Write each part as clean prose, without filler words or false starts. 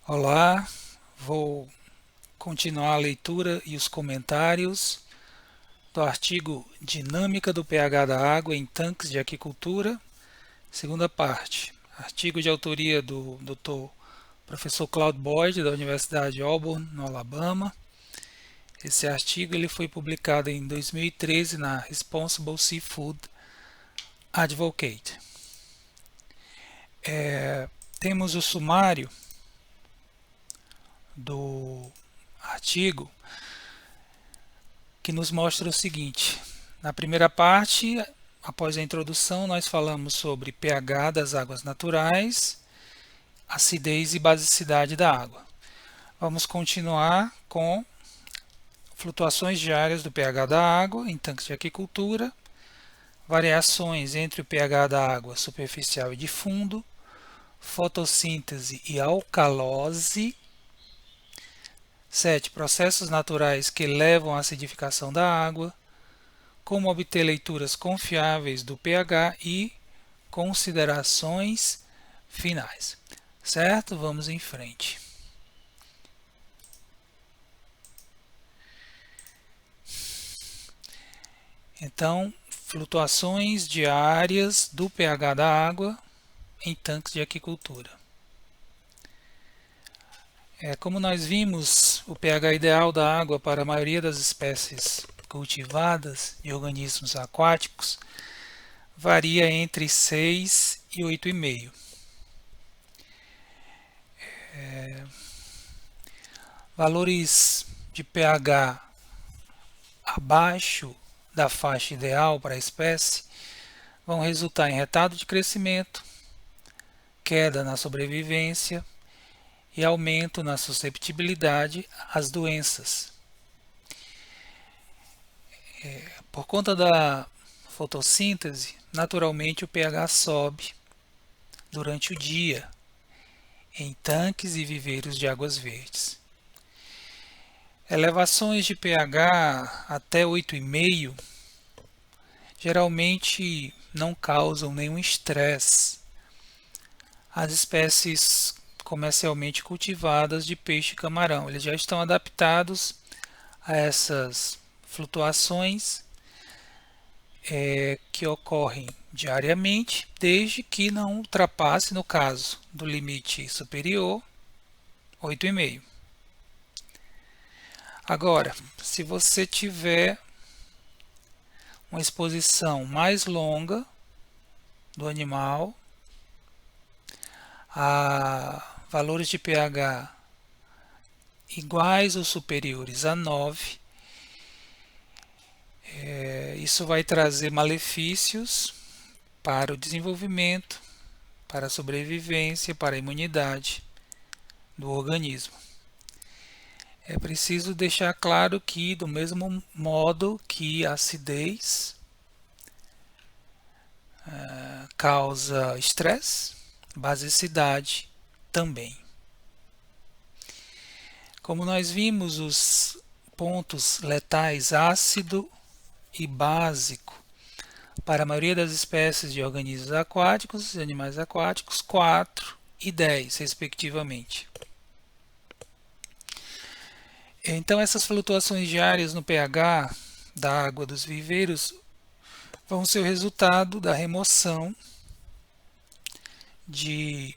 Olá, vou continuar a leitura e os comentários do artigo Dinâmica do pH da água em tanques de aquicultura, segunda parte. Artigo de autoria do Dr. Professor Claude Boyd, da Universidade de Auburn, no Alabama. Esse artigo ele foi publicado em 2013 na Responsible Seafood Advocate. Temos o sumário do artigo que nos mostra o seguinte. Na primeira parte, após a introdução, nós falamos sobre pH das águas naturais, acidez e basicidade da água. Vamos continuar com flutuações diárias do pH da água em tanques de aquicultura, variações entre o pH da água superficial e de fundo, fotossíntese e alcalose. 7. Processos naturais que levam à acidificação da água, como obter leituras confiáveis do pH e considerações finais. Certo? Vamos em frente. Então, flutuações diárias do pH da água em tanques de aquicultura. Como nós vimos, o pH ideal da água para a maioria das espécies cultivadas de organismos aquáticos varia entre 6 e 8,5. Valores de pH abaixo da faixa ideal para a espécie vão resultar em retardo de crescimento, queda na sobrevivência e aumento na susceptibilidade às doenças. Por conta da fotossíntese, naturalmente o pH sobe durante o dia em tanques e viveiros de águas verdes. Elevações de pH até 8,5 geralmente não causam nenhum estresse às espécies comercialmente cultivadas de peixe e camarão. Eles já estão adaptados a essas flutuações que ocorrem diariamente, desde que não ultrapasse, no caso do limite superior, 8,5. Agora, se você tiver uma exposição mais longa do animal a valores de pH iguais ou superiores a 9, isso vai trazer malefícios para o desenvolvimento, para a sobrevivência, para a imunidade do organismo. É preciso deixar claro que, do mesmo modo que a acidez causa estresse, basicidade também. Como nós vimos, os pontos letais ácido e básico para a maioria das espécies de organismos aquáticos e animais aquáticos, 4 e 10, respectivamente. Então, essas flutuações diárias no pH da água dos viveiros vão ser o resultado da remoção de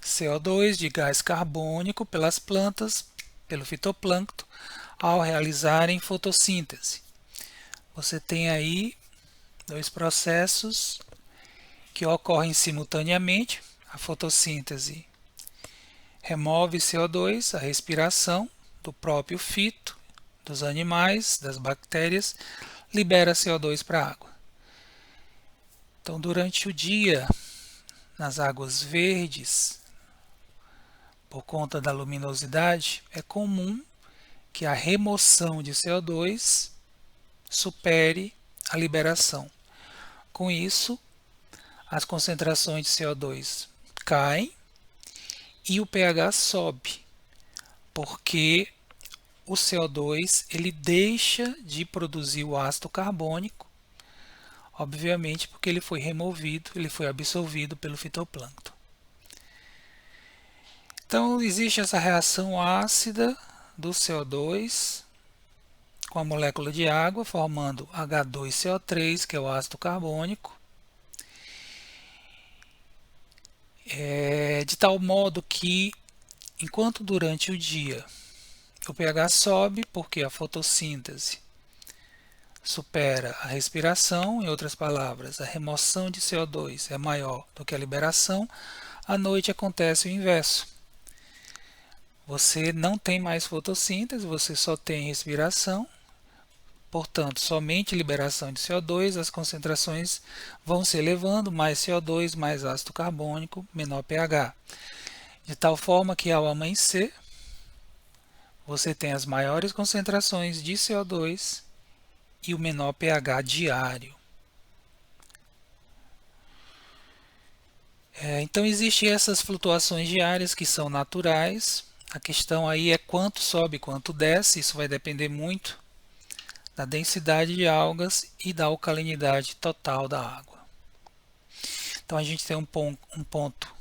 CO2, de gás carbônico, pelas plantas, pelo fitoplâncton, ao realizarem fotossíntese. Você tem aí dois processos que ocorrem simultaneamente. A fotossíntese remove CO2, a respiração do próprio fito, dos animais, das bactérias, libera CO2 para a água. Então, durante o dia, nas águas verdes, por conta da luminosidade, é comum que a remoção de CO2 supere a liberação. Com isso, as concentrações de CO2 caem e o pH sobe, porque o CO2 ele deixa de produzir o ácido carbônico, obviamente porque ele foi removido, ele foi absorvido pelo fitoplâncton. Então, existe essa reação ácida do CO2 com a molécula de água, formando H2CO3, que é o ácido carbônico, de tal modo que, enquanto durante o dia o pH sobe, porque a fotossíntese supera a respiração, em outras palavras, a remoção de CO2 é maior do que a liberação, à noite acontece o inverso. Você não tem mais fotossíntese, você só tem respiração, portanto, somente liberação de CO2, as concentrações vão se elevando, mais CO2, mais ácido carbônico, menor pH. De tal forma que ao amanhecer, você tem as maiores concentrações de CO2 e o menor pH diário. Então existem essas flutuações diárias que são naturais. A questão aí é quanto sobe, quanto desce. Isso vai depender muito da densidade de algas e da alcalinidade total da água. Então a gente tem um ponto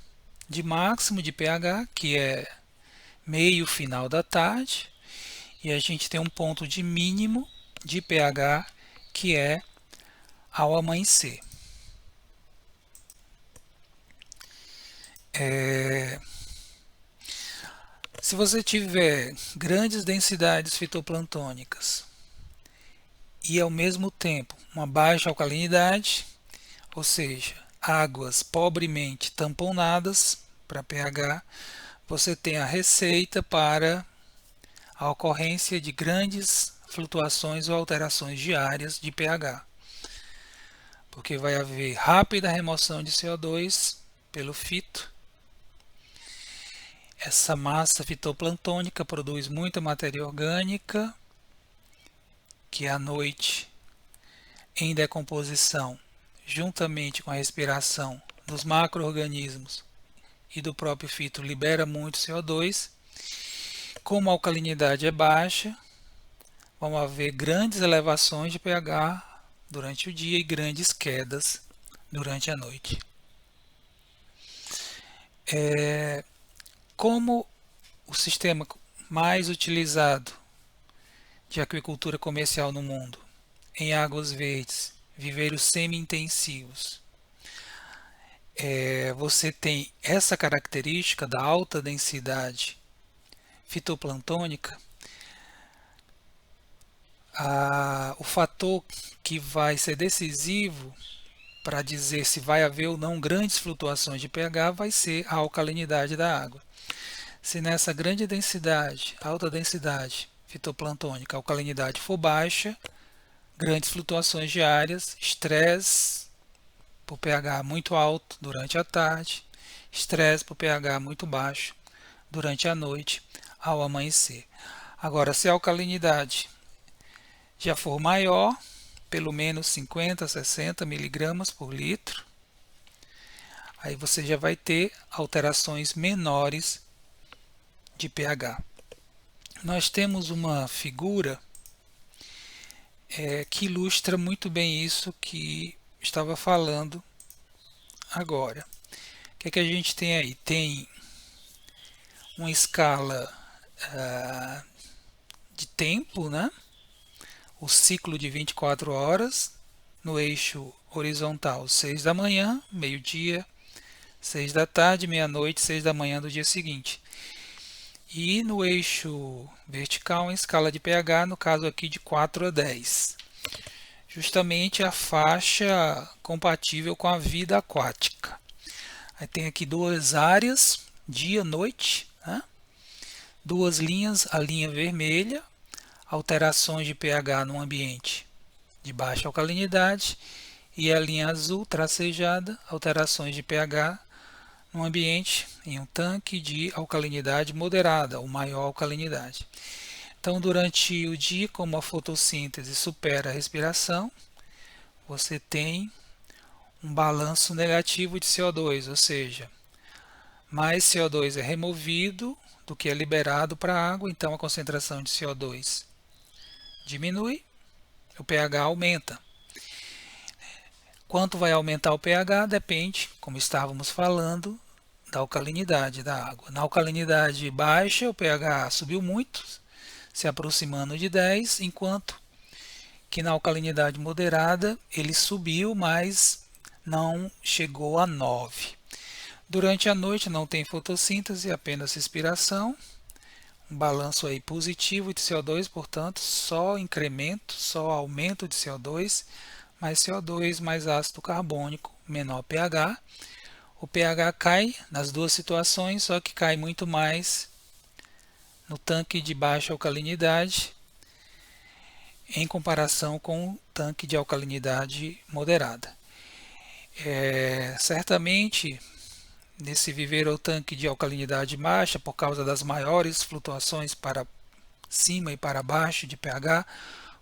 de máximo de pH, que é meio final da tarde, e a gente tem um ponto de mínimo de pH, que é ao amanhecer. Se você tiver grandes densidades fitoplantônicas e ao mesmo tempo uma baixa alcalinidade, ou seja, águas pobremente tamponadas para pH, você tem a receita para a ocorrência de grandes flutuações ou alterações diárias de pH, porque vai haver rápida remoção de CO2 pelo fito. Essa massa fitoplantônica produz muita matéria orgânica, que à noite, em decomposição, juntamente com a respiração dos macro-organismos e do próprio fito, libera muito CO2. Como a alcalinidade é baixa, vão haver grandes elevações de pH durante o dia e grandes quedas durante a noite. Como o sistema mais utilizado de aquicultura comercial no mundo, em águas verdes, viveiros semi-intensivos, você tem essa característica da alta densidade fitoplantônica. O fator que vai ser decisivo para dizer se vai haver ou não grandes flutuações de pH vai ser a alcalinidade da água. Se nessa grande densidade, alta densidade fitoplantônica, a alcalinidade for baixa, grandes flutuações diárias, estresse por pH muito alto durante a tarde, estresse por pH muito baixo durante a noite ao amanhecer. Agora, se a alcalinidade já for maior, pelo menos 50, 60 miligramas por litro, aí você já vai ter alterações menores de pH. Nós temos uma figura que ilustra muito bem isso que estava falando agora. O que é que a gente tem aí? Tem uma escala de tempo, né? O ciclo de 24 horas, no eixo horizontal 6 da manhã, meio-dia, 6 da tarde, meia-noite, 6 da manhã do dia seguinte. E no eixo vertical, uma escala de pH, no caso aqui de 4 a 10. Justamente a faixa compatível com a vida aquática. Aí tem aqui duas áreas, dia e noite, né? Duas linhas, a linha vermelha, alterações de pH no ambiente de baixa alcalinidade, e a linha azul tracejada, alterações de pH no ambiente em um tanque de alcalinidade moderada ou maior alcalinidade. Então, durante o dia, como a fotossíntese supera a respiração, você tem um balanço negativo de CO2, ou seja, mais CO2 é removido do que é liberado para a água, então a concentração de CO2 diminui, o pH aumenta. Quanto vai aumentar o pH depende, como estávamos falando, da alcalinidade da água. Na alcalinidade baixa, o pH subiu muito, se aproximando de 10, enquanto que na alcalinidade moderada ele subiu, mas não chegou a 9. Durante a noite não tem fotossíntese, apenas respiração. Um balanço aí positivo de CO2, portanto, só incremento, só aumento de CO2, mais CO2, mais ácido carbônico, menor pH. O pH cai nas duas situações, só que cai muito mais no tanque de baixa alcalinidade em comparação com o tanque de alcalinidade moderada. Certamente, nesse viveiro ou tanque de alcalinidade baixa, por causa das maiores flutuações para cima e para baixo de pH,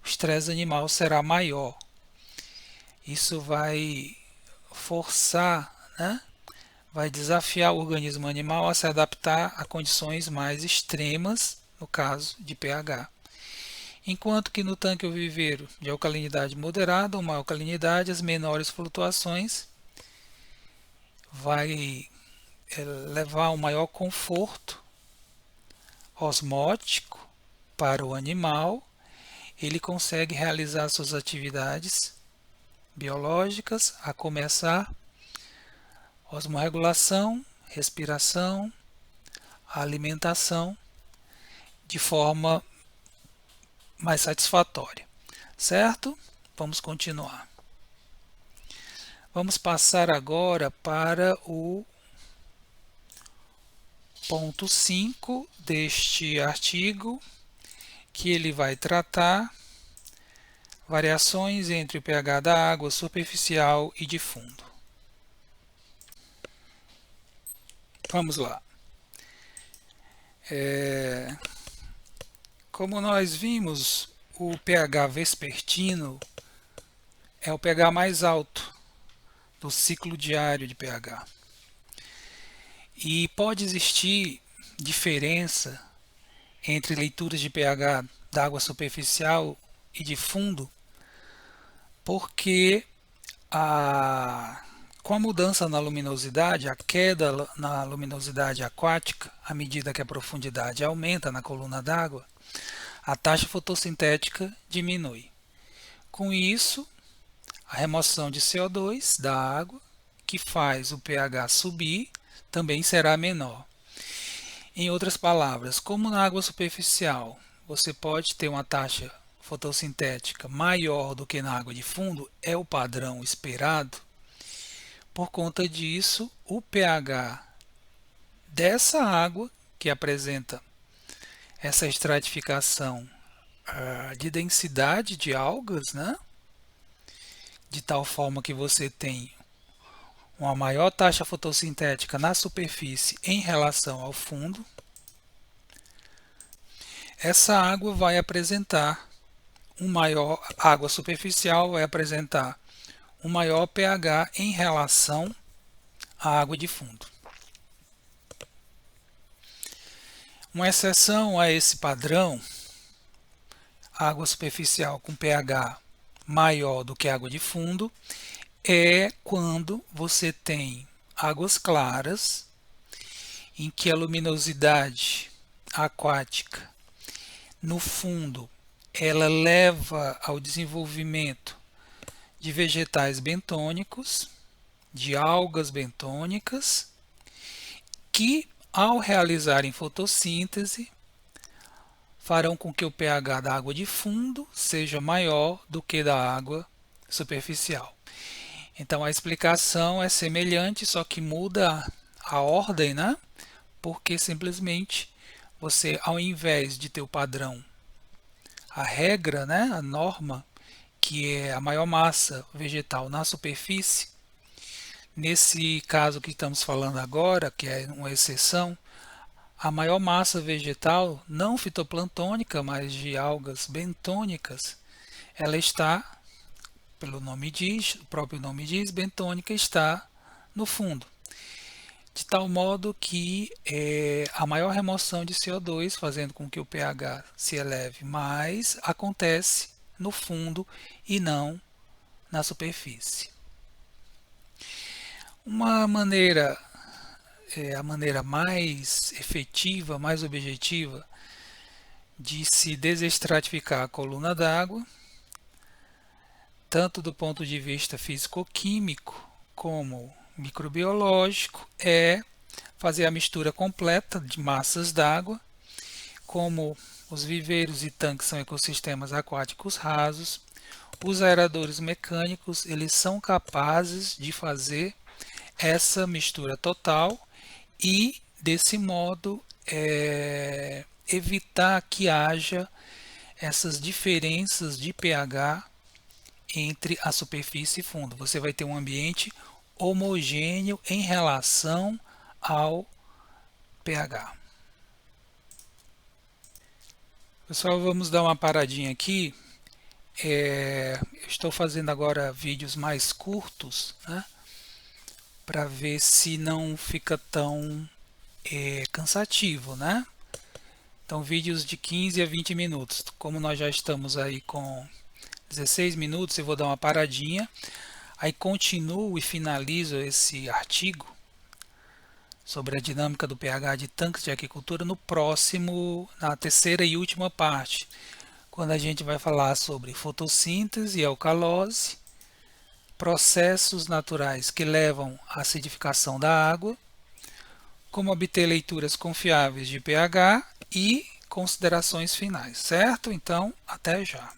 o estresse animal será maior. Isso vai forçar, né? Vai desafiar o organismo animal a se adaptar a condições mais extremas, no caso de pH. Enquanto que no tanque ou viveiro de alcalinidade moderada ou uma alcalinidade, as menores flutuações vai levar um maior conforto osmótico para o animal. Ele consegue realizar suas atividades biológicas, a começar osmorregulação, respiração, alimentação, de forma mais satisfatória, certo? Vamos continuar. Vamos passar agora para o ponto 5 deste artigo, que ele vai tratar variações entre o pH da água superficial e de fundo. Vamos lá. Como nós vimos, o pH vespertino é o pH mais alto do ciclo diário de pH. E pode existir diferença entre leituras de pH da água superficial e de fundo, porque com a mudança na luminosidade, a queda na luminosidade aquática, à medida que a profundidade aumenta na coluna d'água, a taxa fotossintética diminui. Com isso, a remoção de CO2 da água, que faz o pH subir, também será menor. Em outras palavras, como na água superficial você pode ter uma taxa fotossintética maior do que na água de fundo, é o padrão esperado. Por conta disso, o pH dessa água, que apresenta essa estratificação de densidade de algas, né? De tal forma que você tem uma maior taxa fotossintética na superfície em relação ao fundo, essa água vai apresentar água superficial vai apresentar um maior pH em relação à água de fundo. Uma exceção a esse padrão, água superficial com pH maior do que água de fundo, é quando você tem águas claras, em que a luminosidade aquática no fundo ela leva ao desenvolvimento de vegetais bentônicos, de algas bentônicas, que ao realizarem fotossíntese farão com que o pH da água de fundo seja maior do que da água superficial. Então a explicação é semelhante, só que muda a ordem, né? Porque simplesmente você, ao invés de ter o padrão, a regra, né? A norma, que é a maior massa vegetal na superfície, nesse caso que estamos falando agora, que é uma exceção, a maior massa vegetal, não fitoplantônica, mas de algas bentônicas, ela está, pelo nome diz, o próprio nome diz, bentônica está no fundo. De tal modo que a maior remoção de CO2, fazendo com que o pH se eleve mais, acontece no fundo e não na superfície. Uma maneira a maneira mais efetiva, mais objetiva de se desestratificar a coluna d'água, tanto do ponto de vista físico-químico como microbiológico, é fazer a mistura completa de massas d'água. Como os viveiros e tanques são ecossistemas aquáticos rasos, os aeradores mecânicos eles são capazes de fazer essa mistura total e, desse modo, evitar que haja essas diferenças de pH entre a superfície e fundo. Você vai ter um ambiente homogêneo em relação ao pH. Pessoal, vamos dar uma paradinha aqui. Eu estou fazendo agora vídeos mais curtos, né, para ver se não fica tão cansativo, né? Então, vídeos de 15 a 20 minutos. Como nós já estamos aí com 16 minutos, eu vou dar uma paradinha. Aí continuo e finalizo esse artigo sobre a dinâmica do pH de tanques de aquicultura no próximo, na terceira e última parte, quando a gente vai falar sobre fotossíntese e alcalose, processos naturais que levam à acidificação da água, como obter leituras confiáveis de pH e considerações finais, certo? Então, até já.